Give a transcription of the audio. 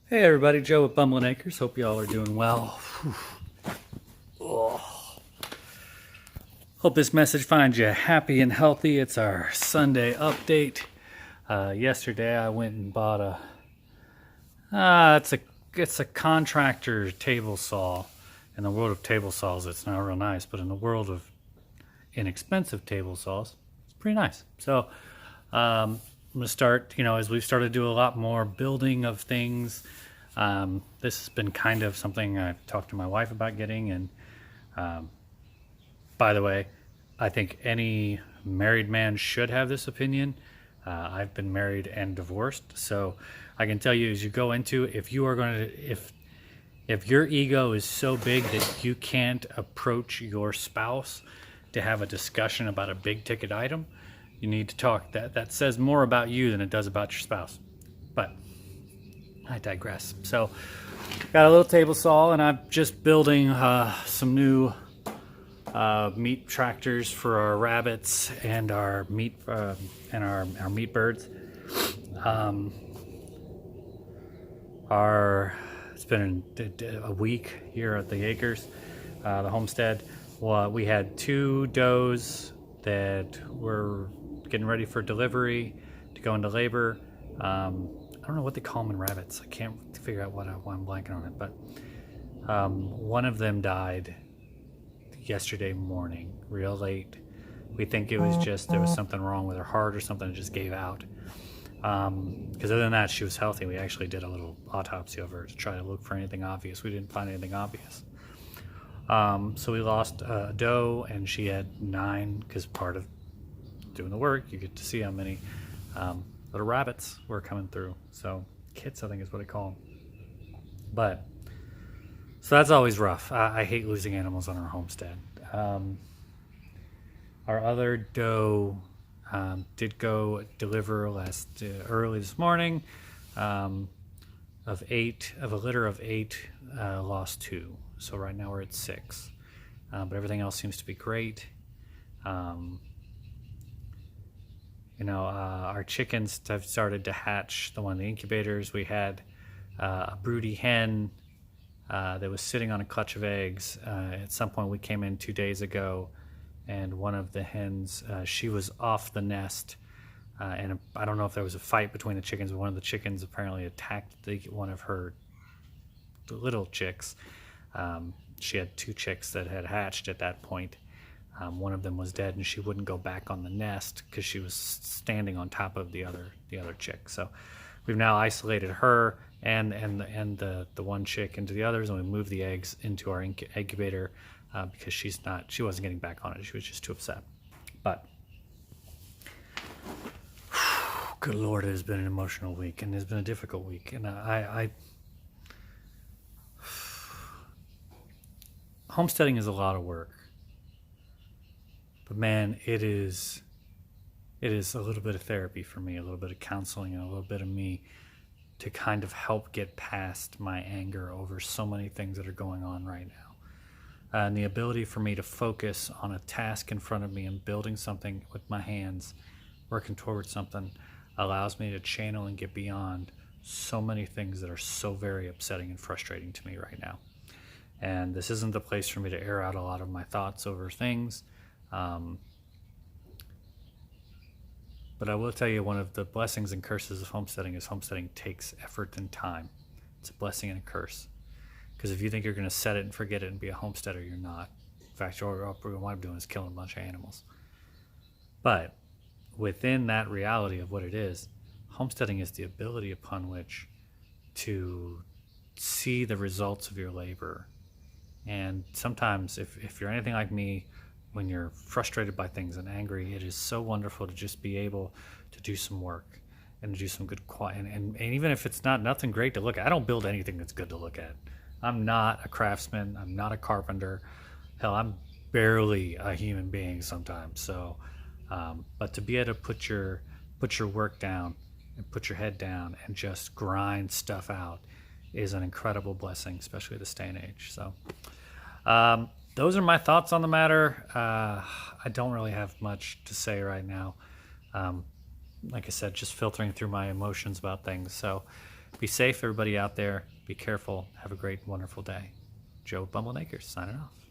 Hey everybody, Joe at Bumbling Acres. Hope y'all are doing well. Oh. Hope this message finds you happy and healthy. It's our Sunday update. Yesterday I went and bought it's a contractor table saw. In the world of table saws, it's not real nice, but in the world of inexpensive table saws, it's pretty nice. So I'm gonna start, as we've started to do a lot more building of things. This has been kind of something I've talked to my wife about getting, and by the way, I think any married man should have this opinion. I've been married and divorced, so I can tell you as you go into, if you are going to, if your ego is so big that you can't approach your spouse to have a discussion about a big ticket item, you need to talk. That says more about you than it does about your spouse. But I digress. So got a little table saw, and I'm just building some new meat tractors for our rabbits and our meat and our meat birds. It's been a week here at the acres, the homestead. Well, we had 2 does that were getting ready for delivery to go into labor. I don't know what they call them in rabbits. I can't figure out why I'm blanking on it, but one of them died yesterday morning, real late. We think it was just there was something wrong with her heart or something that just gave out. Because other than that, she was healthy. We actually did a little autopsy of her to try to look for anything obvious. We didn't find anything obvious. So we lost a doe, and she had 9, because part of doing the work, you get to see how many little rabbits were coming through. So kits, I think is what I call them. But so that's always rough. I hate losing animals on our homestead. Our other doe did go deliver early this morning. Of a litter of 8, lost 2. So right now we're at 6. But everything else seems to be great. Our chickens have started to hatch. The one in the incubators, we had a broody hen that was sitting on a clutch of eggs. At some point we came in 2 days ago, and one of the hens, she was off the nest, and I don't know if there was a fight between the chickens, but one of the chickens apparently attacked one of her little chicks. She had 2 chicks that had hatched at that point. One of them was dead, and she wouldn't go back on the nest because she was standing on top of the other chick. So we've now isolated her and the one chick into the others, and we moved the eggs into our incubator because she wasn't getting back on it. She was just too upset. But good Lord, it has been an emotional week, and it's been a difficult week, and homesteading is a lot of work. But man, it is a little bit of therapy for me, a little bit of counseling, and a little bit of me to kind of help get past my anger over so many things that are going on right now. And the ability for me to focus on a task in front of me and building something with my hands, working towards something, allows me to channel and get beyond so many things that are so very upsetting and frustrating to me right now. And this isn't the place for me to air out a lot of my thoughts over things. But I will tell you, one of the blessings and curses of homesteading is homesteading takes effort and time. It's a blessing and a curse. Because if you think you're going to set it and forget it and be a homesteader, you're not. In fact, all you wind up doing is killing a bunch of animals. But within that reality of what it is, homesteading is the ability upon which to see the results of your labor. And sometimes, if you're anything like me, when you're frustrated by things and angry, it is so wonderful to just be able to do some work and to do some good and even if it's nothing great to look at. I don't build anything that's good to look at. I'm not a craftsman. I'm not a carpenter. Hell, I'm barely a human being sometimes. So, but to be able to put your work down and put your head down and just grind stuff out is an incredible blessing, especially at this day and age. So, those are my thoughts on the matter. I don't really have much to say right now. Like I said, just filtering through my emotions about things. So Be safe, everybody out there. Be careful. Have a great, wonderful day. Joe Bumblenakers signing off.